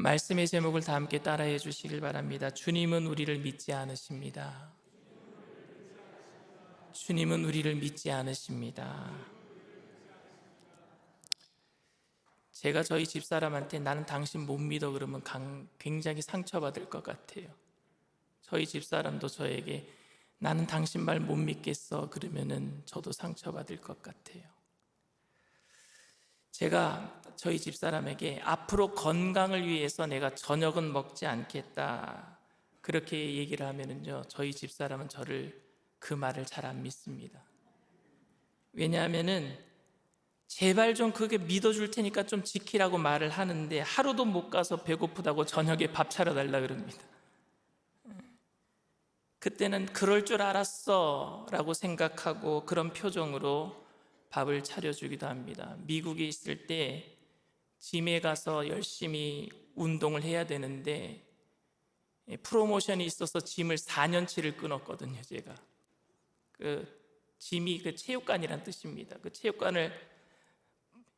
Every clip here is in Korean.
말씀의 제목을 다 함께 따라해 주시길 바랍니다. 주님은 우리를 믿지 않으십니다. 주님은 우리를 믿지 않으십니다. 제가 저희 집사람한테 나는 당신 못 믿어 그러면 굉장히 상처받을 것 같아요. 저희 집사람도 저에게 나는 당신 말 못 믿겠어 그러면은 저도 상처받을 것 같아요. 제가 저희 집사람에게 앞으로 건강을 위해서 내가 저녁은 먹지 않겠다 그렇게 얘기를 하면은요, 저희 집사람은 저를 그 말을 잘 안 믿습니다. 왜냐하면은 제발 좀 그게 믿어줄 테니까 좀 지키라고 말을 하는데 하루도 못 가서 배고프다고 저녁에 밥 차려달라 그럽니다. 그때는 그럴 줄 알았어 라고 생각하고 그런 표정으로 밥을 차려주기도 합니다. 미국에 있을 때 짐에 가서 열심히 운동을 해야 되는데 프로모션이 있어서 짐을 4년치를 끊었거든요. 제가 짐이 체육관이란 뜻입니다. 그 체육관을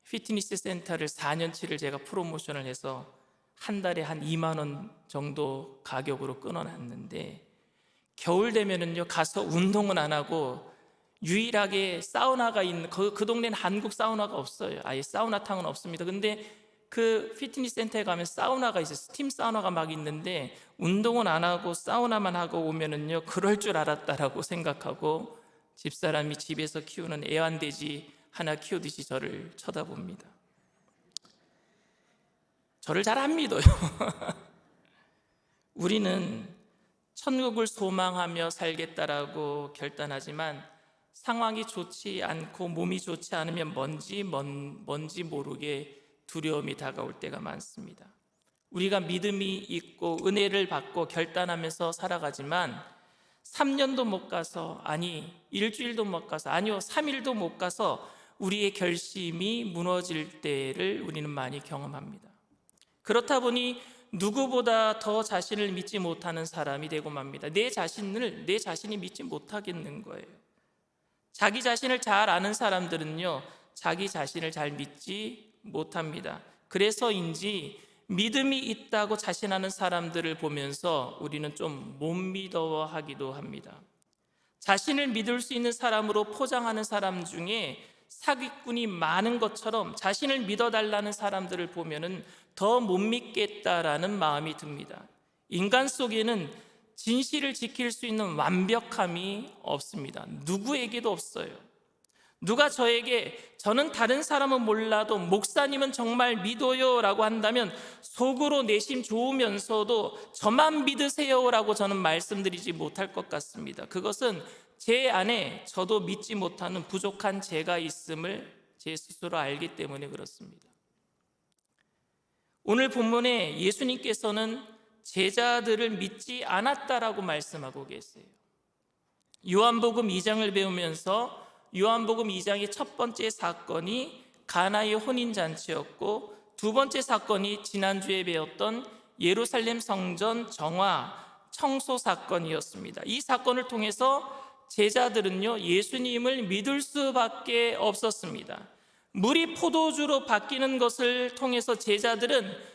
피트니스 센터를 4년치를 제가 프로모션을 해서 한 달에 한 2만 원 정도 가격으로 끊어놨는데 겨울 되면은요 가서 운동은 안 하고 유일하게 사우나가 있는 그 동네는 한국 사우나가 없어요. 아예 사우나탕은 없습니다. 근데 그 피트니스 센터에 가면 사우나가 있어요. 스팀 사우나가 막 있는데 운동은 안 하고 사우나만 하고 오면은요 그럴 줄 알았다라고 생각하고 집사람이 집에서 키우는 애완돼지 하나 키우듯이 저를 쳐다봅니다. 저를 잘 안 믿어요. 우리는 천국을 소망하며 살겠다라고 결단하지만 상황이 좋지 않고 몸이 좋지 않으면 뭔지 모르게 두려움이 다가올 때가 많습니다. 우리가 믿음이 있고 은혜를 받고 결단하면서 살아가지만 3년도 못 가서, 아니 일주일도 못 가서, 아니요 3일도 못 가서 우리의 결심이 무너질 때를 우리는 많이 경험합니다. 그렇다 보니 누구보다 더 자신을 믿지 못하는 사람이 되고 맙니다. 내 자신이 믿지 못하겠는 거예요. 자기 자신을 잘 아는 사람들은요 자기 자신을 잘 믿지 못합니다. 그래서인지 믿음이 있다고 자신하는 사람들을 보면서 우리는 좀 못 믿어하기도 합니다. 자신을 믿을 수 있는 사람으로 포장하는 사람 중에 사기꾼이 많은 것처럼 자신을 믿어달라는 사람들을 보면은 더 못 믿겠다라는 마음이 듭니다. 인간 속에는 진실을 지킬 수 있는 완벽함이 없습니다. 누구에게도 없어요. 누가 저에게 저는 다른 사람은 몰라도 목사님은 정말 믿어요 라고 한다면 속으로 내심 좋으면서도 저만 믿으세요 라고 저는 말씀드리지 못할 것 같습니다. 그것은 제 안에 저도 믿지 못하는 부족한 제가 있음을 제 스스로 알기 때문에 그렇습니다. 오늘 본문에 예수님께서는 제자들을 믿지 않았다라고 말씀하고 계세요. 요한복음 2장을 배우면서 요한복음 2장의 첫 번째 사건이 가나의 혼인잔치였고 두 번째 사건이 지난주에 배웠던 예루살렘 성전 정화 청소 사건이었습니다. 이 사건을 통해서 제자들은요 예수님을 믿을 수밖에 없었습니다. 물이 포도주로 바뀌는 것을 통해서 제자들은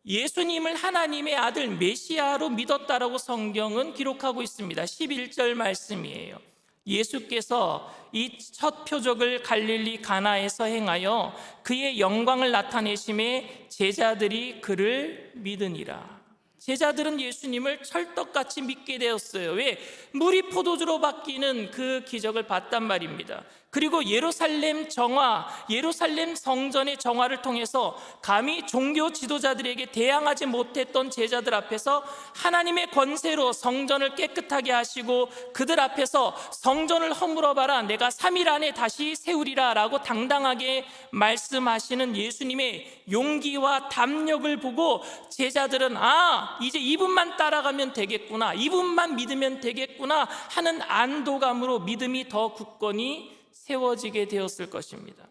예수님을 하나님의 아들 메시아로 믿었다라고 성경은 기록하고 있습니다. 11절 말씀이에요. 예수께서 이 첫 표적을 갈릴리 가나에서 행하여 그의 영광을 나타내심에 제자들이 그를 믿으니라. 제자들은 예수님을 철떡같이 믿게 되었어요. 왜? 물이 포도주로 바뀌는 그 기적을 봤단 말입니다. 그리고 예루살렘 정화, 예루살렘 성전의 정화를 통해서 감히 종교 지도자들에게 대항하지 못했던 제자들 앞에서 하나님의 권세로 성전을 깨끗하게 하시고 그들 앞에서 성전을 허물어봐라 내가 3일 안에 다시 세우리라 라고 당당하게 말씀하시는 예수님의 용기와 담력을 보고 제자들은 이제 이분만 따라가면 되겠구나, 이분만 믿으면 되겠구나 하는 안도감으로 믿음이 더 굳건히 세워지게 되었을 것입니다.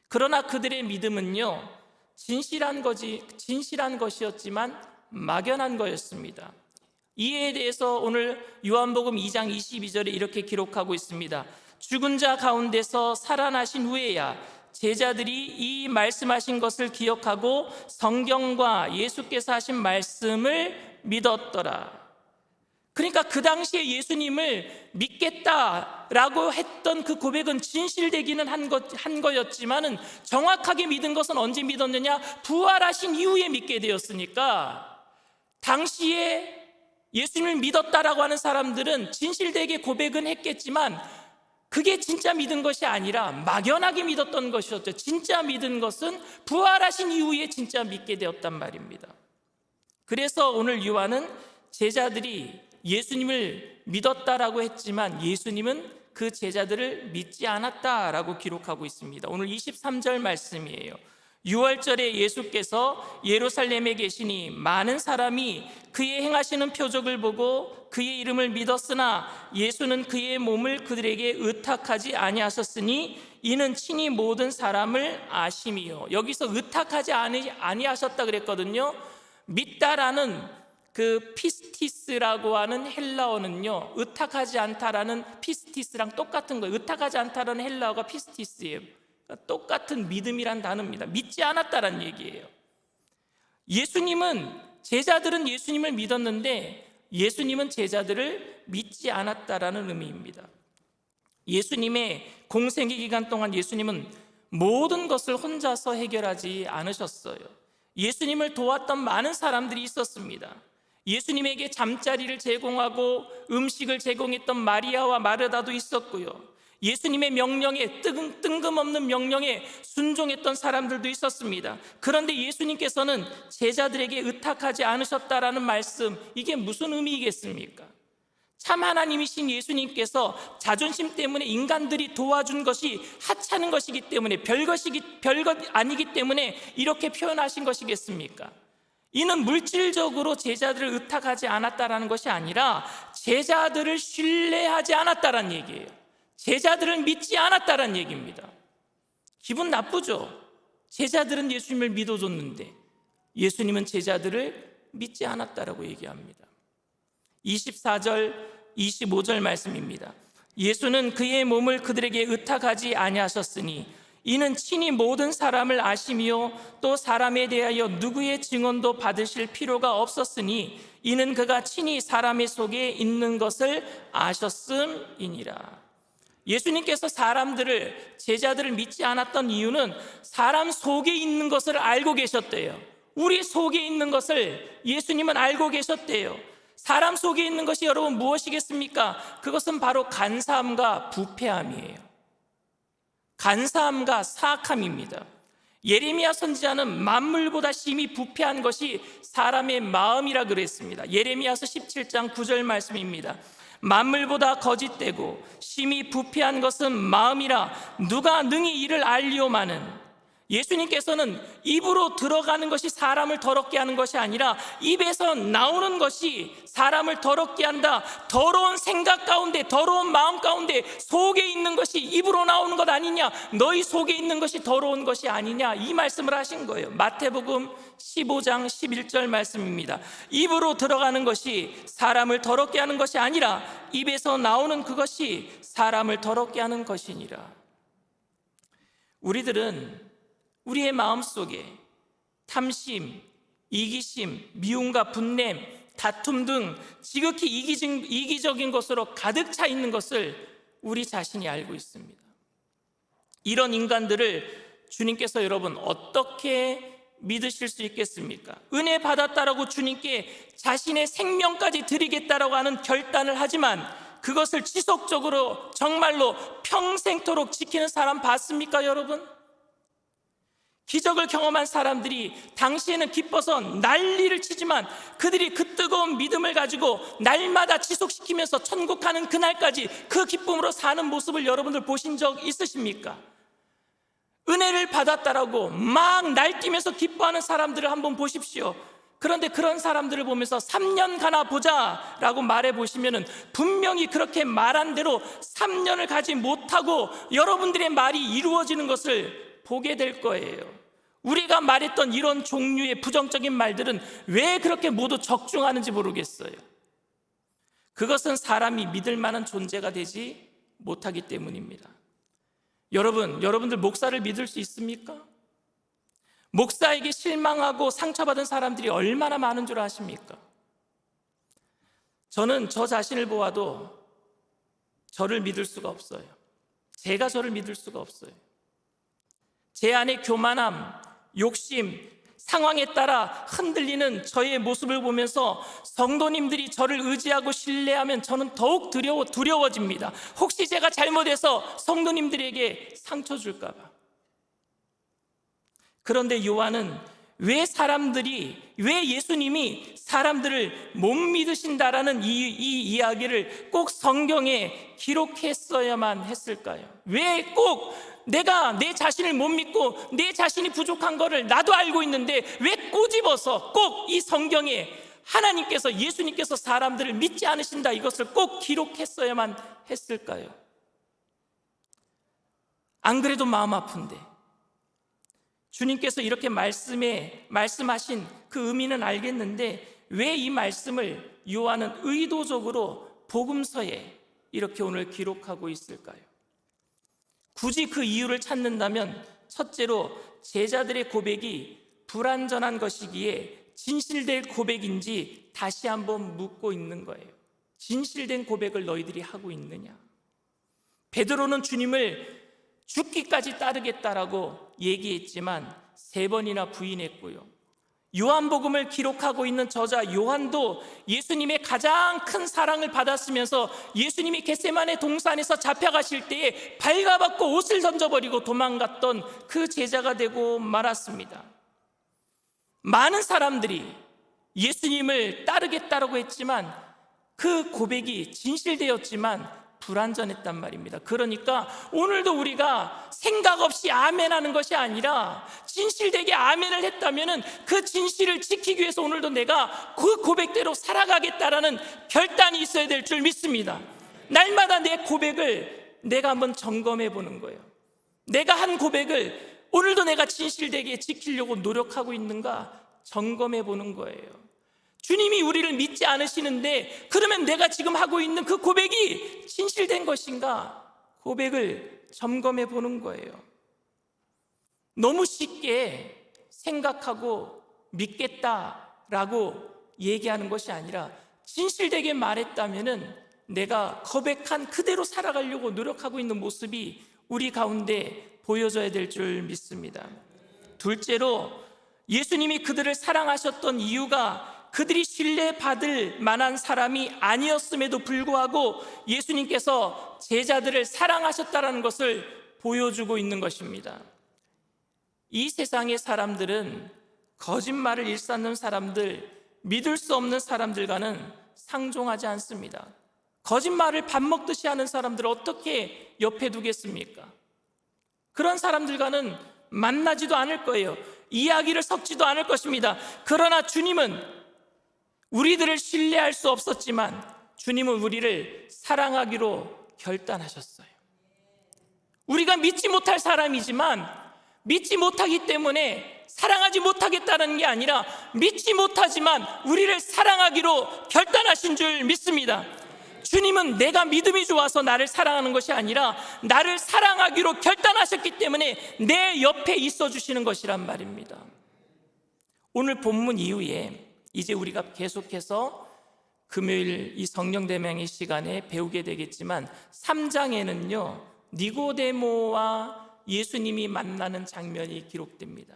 그러나 그들의 믿음은요 진실한 것이었지만 막연한 거였습니다. 이에 대해서 오늘 요한복음 2장 22절에 이렇게 기록하고 있습니다. 죽은 자 가운데서 살아나신 후에야 제자들이 이 말씀하신 것을 기억하고 성경과 예수께서 하신 말씀을 믿었더라. 그러니까 그 당시에 예수님을 믿겠다라고 했던 그 고백은 진실되기는 한 거였지만은 정확하게 믿은 것은 언제 믿었느냐? 부활하신 이후에 믿게 되었으니까, 당시에 예수님을 믿었다라고 하는 사람들은 진실되게 고백은 했겠지만 그게 진짜 믿은 것이 아니라 막연하게 믿었던 것이었죠. 진짜 믿은 것은 부활하신 이후에 진짜 믿게 되었단 말입니다. 그래서 오늘 요한은 제자들이 예수님을 믿었다라고 했지만 예수님은 그 제자들을 믿지 않았다라고 기록하고 있습니다. 오늘 23절 말씀이에요. 6월절에 예수께서 예루살렘에 계시니 많은 사람이 그의 행하시는 표적을 보고 그의 이름을 믿었으나 예수는 그의 몸을 그들에게 의탁하지 아니하셨으니 이는 친히 모든 사람을 아심이요. 여기서 의탁하지 아니하셨다 그랬거든요. 믿다라는 그 피스티스라고 하는 헬라어는요, 의탁하지 않다라는 피스티스랑 똑같은 거예요. 의탁하지 않다라는 헬라어가 피스티스예요. 그러니까 똑같은 믿음이란 단어입니다. 믿지 않았다라는 얘기예요. 제자들은 예수님을 믿었는데 예수님은 제자들을 믿지 않았다라는 의미입니다. 예수님의 공생의 기간 동안 예수님은 모든 것을 혼자서 해결하지 않으셨어요. 예수님을 도왔던 많은 사람들이 있었습니다. 예수님에게 잠자리를 제공하고 음식을 제공했던 마리아와 마르다도 있었고요. 예수님의 명령에 뜬금없는 명령에 순종했던 사람들도 있었습니다. 그런데 예수님께서는 제자들에게 의탁하지 않으셨다라는 말씀, 이게 무슨 의미이겠습니까? 참 하나님이신 예수님께서 자존심 때문에 인간들이 도와준 것이 하찮은 것이기 때문에 별것 아니기 때문에 이렇게 표현하신 것이겠습니까? 이는 물질적으로 제자들을 의탁하지 않았다라는 것이 아니라 제자들을 신뢰하지 않았다라는 얘기예요. 제자들을 믿지 않았다라는 얘기입니다. 기분 나쁘죠? 제자들은 예수님을 믿어줬는데 예수님은 제자들을 믿지 않았다라고 얘기합니다. 24절 25절 말씀입니다. 예수는 그의 몸을 그들에게 의탁하지 아니하셨으니 이는 친히 모든 사람을 아시며 또 사람에 대하여 누구의 증언도 받으실 필요가 없었으니 이는 그가 친히 사람의 속에 있는 것을 아셨음이니라. 예수님께서 제자들을 믿지 않았던 이유는 사람 속에 있는 것을 알고 계셨대요. 우리 속에 있는 것을 예수님은 알고 계셨대요. 사람 속에 있는 것이 여러분 무엇이겠습니까? 그것은 바로 간사함과 부패함이에요. 간사함과 사악함입니다. 예레미야 선지자는 만물보다 심히 부패한 것이 사람의 마음이라 그랬습니다. 예레미야서 17장 9절 말씀입니다. 만물보다 거짓되고 심히 부패한 것은 마음이라 누가 능히 이를 알리오마는. 예수님께서는 입으로 들어가는 것이 사람을 더럽게 하는 것이 아니라 입에서 나오는 것이 사람을 더럽게 한다. 더러운 생각 가운데, 더러운 마음 가운데 속에 있는 것이 입으로 나오는 것 아니냐, 너희 속에 있는 것이 더러운 것이 아니냐, 이 말씀을 하신 거예요. 마태복음 15장 11절 말씀입니다. 입으로 들어가는 것이 사람을 더럽게 하는 것이 아니라 입에서 나오는 그것이 사람을 더럽게 하는 것이니라. 우리들은 우리의 마음속에 탐심, 이기심, 미움과 분냄, 다툼 등 지극히 이기적인 것으로 가득 차 있는 것을 우리 자신이 알고 있습니다. 이런 인간들을 주님께서 여러분 어떻게 믿으실 수 있겠습니까? 은혜 받았다라고 주님께 자신의 생명까지 드리겠다라고 하는 결단을 하지만 그것을 지속적으로 정말로 평생토록 지키는 사람 봤습니까, 여러분? 기적을 경험한 사람들이 당시에는 기뻐서 난리를 치지만 그들이 그 뜨거운 믿음을 가지고 날마다 지속시키면서 천국 가는 그날까지 그 기쁨으로 사는 모습을 여러분들 보신 적 있으십니까? 은혜를 받았다라고 막 날뛰면서 기뻐하는 사람들을 한번 보십시오. 그런데 그런 사람들을 보면서 3년 가나 보자 라고 말해 보시면은 분명히 그렇게 말한 대로 3년을 가지 못하고 여러분들의 말이 이루어지는 것을 보게 될 거예요. 우리가 말했던 이런 종류의 부정적인 말들은 왜 그렇게 모두 적중하는지 모르겠어요. 그것은 사람이 믿을 만한 존재가 되지 못하기 때문입니다. 여러분들 목사를 믿을 수 있습니까? 목사에게 실망하고 상처받은 사람들이 얼마나 많은 줄 아십니까? 저는 저 자신을 보아도 저를 믿을 수가 없어요. 제가 저를 믿을 수가 없어요. 제 안에 교만함, 욕심, 상황에 따라 흔들리는 저의 모습을 보면서 성도님들이 저를 의지하고 신뢰하면 저는 더욱 두려워집니다. 혹시 제가 잘못해서 성도님들에게 상처 줄까 봐. 그런데 요한은 왜 예수님이 사람들을 못 믿으신다라는 이 이야기를 꼭 성경에 기록했어야만 했을까요? 왜 꼭 내가 내 자신을 못 믿고 내 자신이 부족한 거를 나도 알고 있는데 왜 꼬집어서 꼭 이 성경에 하나님께서, 예수님께서 사람들을 믿지 않으신다, 이것을 꼭 기록했어야만 했을까요? 안 그래도 마음 아픈데 주님께서 이렇게 말씀하신 그 의미는 알겠는데 왜 이 말씀을 요한은 의도적으로 복음서에 이렇게 오늘 기록하고 있을까요? 굳이 그 이유를 찾는다면 첫째로 제자들의 고백이 불완전한 것이기에 진실될 고백인지 다시 한번 묻고 있는 거예요. 진실된 고백을 너희들이 하고 있느냐? 베드로는 주님을 죽기까지 따르겠다라고 얘기했지만 3번이나 부인했고요. 요한복음을 기록하고 있는 저자 요한도 예수님의 가장 큰 사랑을 받았으면서 예수님이 겟세마네 동산에서 잡혀가실 때에 발가벗고 옷을 던져버리고 도망갔던 그 제자가 되고 말았습니다. 많은 사람들이 예수님을 따르겠다라고 했지만 그 고백이 진실되었지만 불완전했단 말입니다. 그러니까 오늘도 우리가 생각 없이 아멘하는 것이 아니라 진실되게 아멘을 했다면 그 진실을 지키기 위해서 오늘도 내가 그 고백대로 살아가겠다라는 결단이 있어야 될 줄 믿습니다. 날마다 내 고백을 내가 한번 점검해 보는 거예요. 내가 한 고백을 오늘도 내가 진실되게 지키려고 노력하고 있는가 점검해 보는 거예요. 주님이 우리를 믿지 않으시는데 그러면 내가 지금 하고 있는 그 고백이 진실된 것인가? 고백을 점검해 보는 거예요. 너무 쉽게 생각하고 믿겠다라고 얘기하는 것이 아니라 진실되게 말했다면 내가 고백한 그대로 살아가려고 노력하고 있는 모습이 우리 가운데 보여져야 될 줄 믿습니다. 둘째로 예수님이 그들을 사랑하셨던 이유가 그들이 신뢰받을 만한 사람이 아니었음에도 불구하고 예수님께서 제자들을 사랑하셨다는 것을 보여주고 있는 것입니다. 이 세상의 사람들은 거짓말을 일삼는 사람들, 믿을 수 없는 사람들과는 상종하지 않습니다. 거짓말을 밥 먹듯이 하는 사람들을 어떻게 옆에 두겠습니까? 그런 사람들과는 만나지도 않을 거예요. 이야기를 섞지도 않을 것입니다. 그러나 주님은 우리들을 신뢰할 수 없었지만 주님은 우리를 사랑하기로 결단하셨어요. 우리가 믿지 못할 사람이지만 믿지 못하기 때문에 사랑하지 못하겠다는 게 아니라 믿지 못하지만 우리를 사랑하기로 결단하신 줄 믿습니다. 주님은 내가 믿음이 좋아서 나를 사랑하는 것이 아니라 나를 사랑하기로 결단하셨기 때문에 내 옆에 있어 주시는 것이란 말입니다. 오늘 본문 이후에 이제 우리가 계속해서 금요일 이 성령대명의 시간에 배우게 되겠지만 3장에는요 니고데모와 예수님이 만나는 장면이 기록됩니다.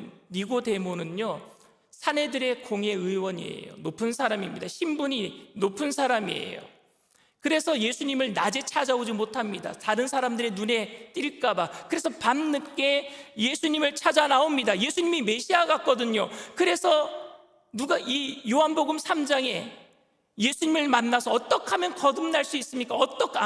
니고데모는요 사내들의 공회 의원이에요. 높은 사람입니다. 신분이 높은 사람이에요. 그래서 예수님을 낮에 찾아오지 못합니다. 다른 사람들의 눈에 띌까 봐. 그래서 밤늦게 예수님을 찾아 나옵니다. 예수님이 메시아 같거든요. 그래서 이 요한복음 3장에 예수님을 만나서 어떻게 하면 거듭날 수 있습니까? 어떻게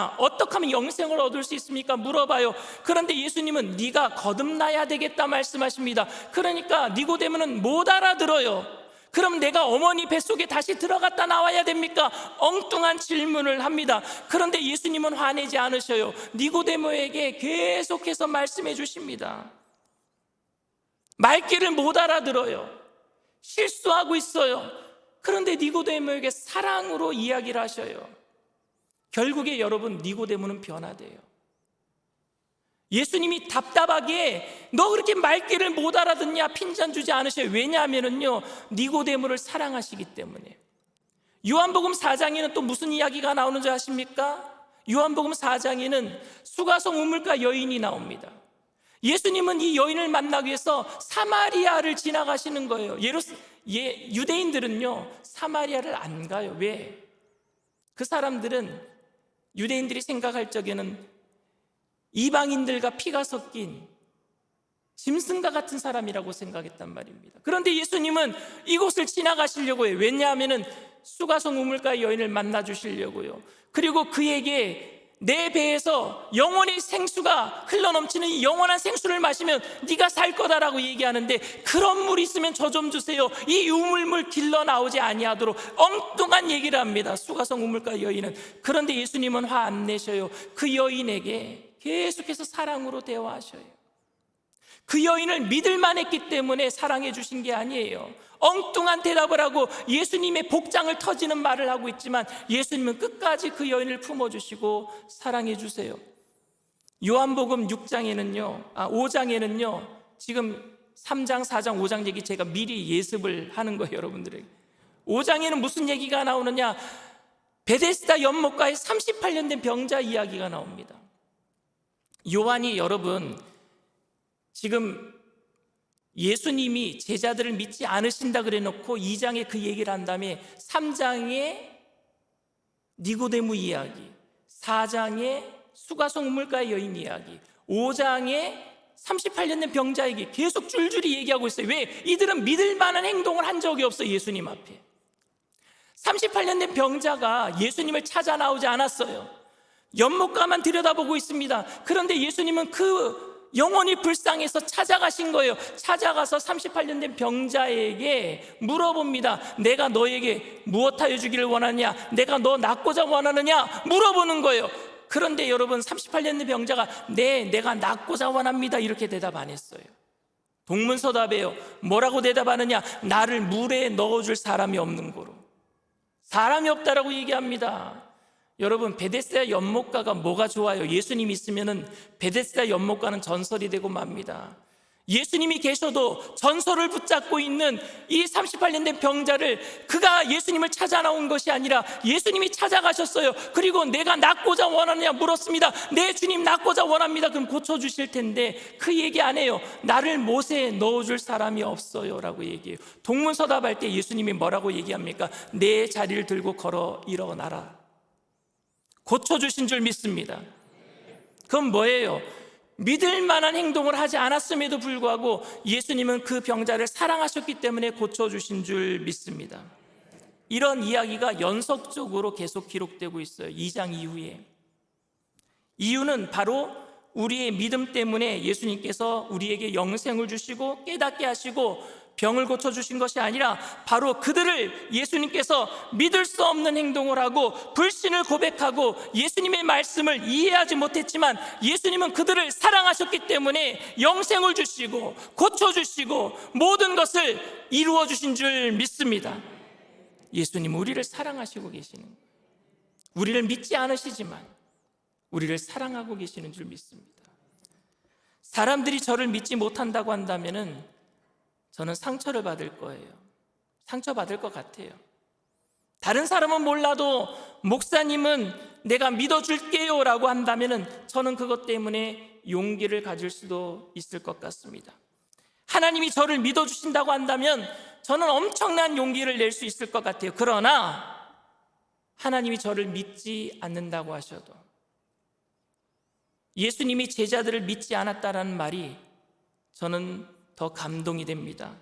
하면 영생을 얻을 수 있습니까? 물어봐요. 그런데 예수님은 네가 거듭나야 되겠다 말씀하십니다. 그러니까 니고데모는 못 알아들어요. 그럼 내가 어머니 뱃속에 다시 들어갔다 나와야 됩니까? 엉뚱한 질문을 합니다. 그런데 예수님은 화내지 않으셔요. 니고데모에게 계속해서 말씀해 주십니다. 말귀를 못 알아들어요. 실수하고 있어요. 그런데 니고데모에게 사랑으로 이야기를 하셔요. 결국에 여러분, 니고데모는 변화돼요. 예수님이 답답하게 너 그렇게 말귀를 못 알아듣냐 핀잔 주지 않으셔요. 왜냐하면요, 니고데모를 사랑하시기 때문에. 요한복음 4장에는 또 무슨 이야기가 나오는 줄 아십니까? 요한복음 4장에는 수가성 우물가 여인이 나옵니다. 예수님은 이 여인을 만나기 위해서 사마리아를 지나가시는 거예요. 유대인들은요, 사마리아를 안 가요. 왜? 그 사람들은, 유대인들이 생각할 적에는 이방인들과 피가 섞인 짐승과 같은 사람이라고 생각했단 말입니다. 그런데 예수님은 이곳을 지나가시려고 해요. 왜냐하면 수가성 우물가의 여인을 만나 주시려고요. 그리고 그에게 내 배에서 영원의 생수가 흘러넘치는 이 영원한 생수를 마시면 네가 살 거다라고 얘기하는데, 그런 물 있으면 저 좀 주세요. 이 우물물 길러 나오지 아니하도록 엉뚱한 얘기를 합니다, 수가성 우물가 여인은. 그런데 예수님은 화 안 내셔요. 그 여인에게 계속해서 사랑으로 대화하셔요. 그 여인을 믿을만 했기 때문에 사랑해 주신 게 아니에요. 엉뚱한 대답을 하고 예수님의 복장을 터지는 말을 하고 있지만 예수님은 끝까지 그 여인을 품어주시고 사랑해 주세요. 요한복음 5장에는요 지금 3장, 4장, 5장 얘기 제가 미리 예습을 하는 거예요, 여러분들에게. 5장에는 무슨 얘기가 나오느냐, 베데스다 연못가에 38년 된 병자 이야기가 나옵니다. 요한이, 여러분, 지금 예수님이 제자들을 믿지 않으신다 그래 놓고 2장에 그 얘기를 한 다음에 3장에 니고데모 이야기, 4장에 수가성 우물가의 여인 이야기, 5장에 38년 된 병자 얘기 계속 줄줄이 얘기하고 있어요. 왜? 이들은 믿을 만한 행동을 한 적이 없어요, 예수님 앞에. 38년 된 병자가 예수님을 찾아 나오지 않았어요. 연못가만 들여다보고 있습니다. 그런데 예수님은 그 영혼이 불쌍해서 찾아가신 거예요. 찾아가서 38년 된 병자에게 물어봅니다. 내가 너에게 무엇하여 주기를 원하느냐, 내가 너 낫고자 원하느냐 물어보는 거예요. 그런데 여러분, 38년 된 병자가 내가 낫고자 원합니다 이렇게 대답 안 했어요. 동문서답이에요. 뭐라고 대답하느냐, 나를 물에 넣어줄 사람이 없는 거로. 사람이 없다라고 얘기합니다. 여러분, 베데스다 연못가가 뭐가 좋아요? 예수님이 있으면은 베데스다 연못가는 전설이 되고 맙니다. 예수님이 계셔도 전설을 붙잡고 있는 이 38년 된 병자를, 그가 예수님을 찾아 나온 것이 아니라 예수님이 찾아가셨어요. 그리고 내가 낫고자 원하느냐 물었습니다. 네, 주님 낫고자 원합니다. 그럼 고쳐주실 텐데 그 얘기 안 해요. 나를 못에 넣어줄 사람이 없어요 라고 얘기해요. 동문서답할 때 예수님이 뭐라고 얘기합니까? 내 자리를 들고 걸어 일어나라. 고쳐주신 줄 믿습니다. 그건 뭐예요? 믿을 만한 행동을 하지 않았음에도 불구하고 예수님은 그 병자를 사랑하셨기 때문에 고쳐주신 줄 믿습니다. 이런 이야기가 연속적으로 계속 기록되고 있어요, 2장 이후에. 이유는 바로 우리의 믿음 때문에 예수님께서 우리에게 영생을 주시고 깨닫게 하시고 병을 고쳐주신 것이 아니라 바로 그들을 예수님께서 믿을 수 없는 행동을 하고 불신을 고백하고 예수님의 말씀을 이해하지 못했지만 예수님은 그들을 사랑하셨기 때문에 영생을 주시고 고쳐주시고 모든 것을 이루어 주신 줄 믿습니다. 예수님은 우리를 사랑하시고 계시는 거예요. 우리를 믿지 않으시지만 우리를 사랑하고 계시는 줄 믿습니다. 사람들이 저를 믿지 못한다고 한다면은 저는 상처를 받을 거예요. 상처받을 것 같아요. 다른 사람은 몰라도 목사님은 내가 믿어줄게요 라고 한다면 저는 그것 때문에 용기를 가질 수도 있을 것 같습니다. 하나님이 저를 믿어주신다고 한다면 저는 엄청난 용기를 낼 수 있을 것 같아요. 그러나 하나님이 저를 믿지 않는다고 하셔도, 예수님이 제자들을 믿지 않았다라는 말이 저는 더 감동이 됩니다.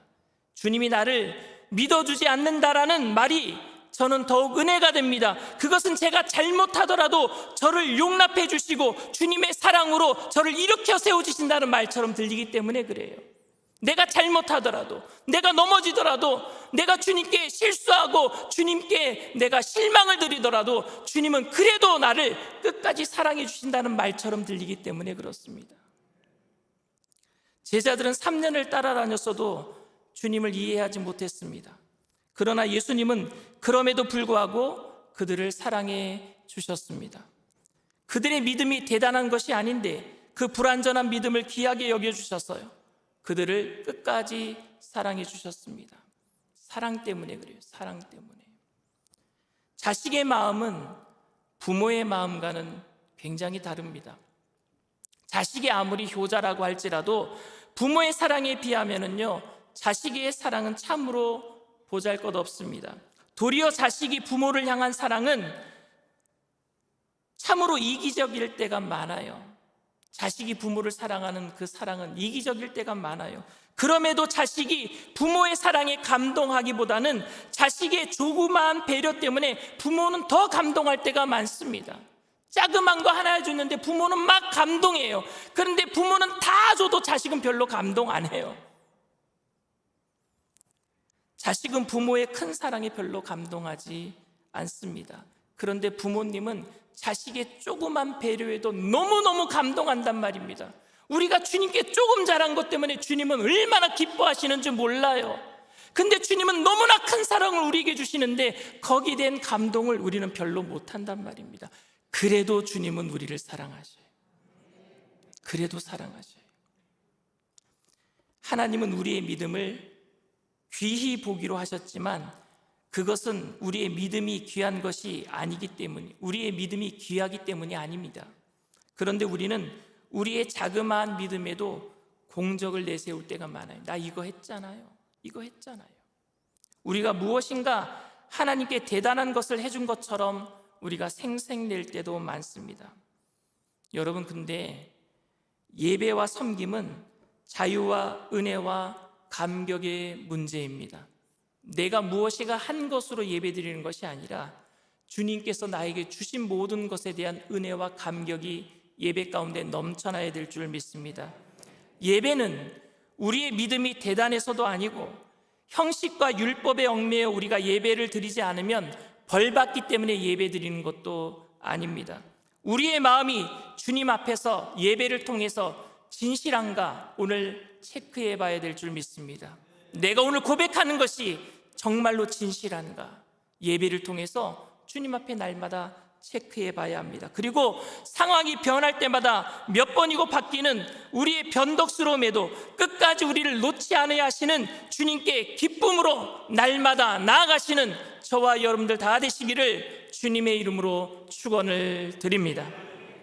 주님이 나를 믿어주지 않는다라는 말이 저는 더욱 은혜가 됩니다. 그것은 제가 잘못하더라도 저를 용납해 주시고 주님의 사랑으로 저를 일으켜 세워주신다는 말처럼 들리기 때문에 그래요. 내가 잘못하더라도, 내가 넘어지더라도, 내가 주님께 실수하고 주님께 내가 실망을 드리더라도 주님은 그래도 나를 끝까지 사랑해 주신다는 말처럼 들리기 때문에 그렇습니다. 제자들은 3년을 따라다녔어도 주님을 이해하지 못했습니다. 그러나 예수님은 그럼에도 불구하고 그들을 사랑해 주셨습니다. 그들의 믿음이 대단한 것이 아닌데 그 불완전한 믿음을 귀하게 여겨주셨어요. 그들을 끝까지 사랑해 주셨습니다. 사랑 때문에 그래요. 사랑 때문에. 자식의 마음은 부모의 마음과는 굉장히 다릅니다. 자식이 아무리 효자라고 할지라도 부모의 사랑에 비하면은요, 자식의 사랑은 참으로 보잘것없습니다. 도리어 자식이 부모를 향한 사랑은 참으로 이기적일 때가 많아요. 자식이 부모를 사랑하는 그 사랑은 이기적일 때가 많아요. 그럼에도 자식이 부모의 사랑에 감동하기보다는 자식의 조그마한 배려 때문에 부모는 더 감동할 때가 많습니다. 자그만 거 하나 해주는데 부모는 막 감동해요. 그런데 부모는 다 줘도 자식은 별로 감동 안 해요. 자식은 부모의 큰 사랑에 별로 감동하지 않습니다. 그런데 부모님은 자식의 조그만 배려에도 너무너무 감동한단 말입니다. 우리가 주님께 조금 잘한 것 때문에 주님은 얼마나 기뻐하시는지 몰라요. 근데 주님은 너무나 큰 사랑을 우리에게 주시는데 거기에 대한 감동을 우리는 별로 못한단 말입니다. 그래도 주님은 우리를 사랑하셔요. 그래도 사랑하셔요. 하나님은 우리의 믿음을 귀히 보기로 하셨지만 그것은 우리의 믿음이 귀한 것이 아니기 때문에, 우리의 믿음이 귀하기 때문이 아닙니다. 그런데 우리는 우리의 자그마한 믿음에도 공적을 내세울 때가 많아요. 나 이거 했잖아요. 이거 했잖아요. 우리가 무엇인가 하나님께 대단한 것을 해준 것처럼 우리가 생색낼 때도 많습니다. 여러분, 근데 예배와 섬김은 자유와 은혜와 감격의 문제입니다. 내가 무엇이가 한 것으로 예배드리는 것이 아니라 주님께서 나에게 주신 모든 것에 대한 은혜와 감격이 예배 가운데 넘쳐나야 될 줄 믿습니다. 예배는 우리의 믿음이 대단해서도 아니고 형식과 율법에 얽매여 우리가 예배를 드리지 않으면 벌받기 때문에 예배 드리는 것도 아닙니다. 우리의 마음이 주님 앞에서 예배를 통해서 진실한가 오늘 체크해 봐야 될 줄 믿습니다. 내가 오늘 고백하는 것이 정말로 진실한가 예배를 통해서 주님 앞에 날마다 체크해 봐야 합니다. 그리고 상황이 변할 때마다 몇 번이고 바뀌는 우리의 변덕스러움에도 끝까지 우리를 놓지 않아야 하시는 주님께 기쁨으로 날마다 나아가시는 저와 여러분들 다 되시기를 주님의 이름으로 축원을 드립니다.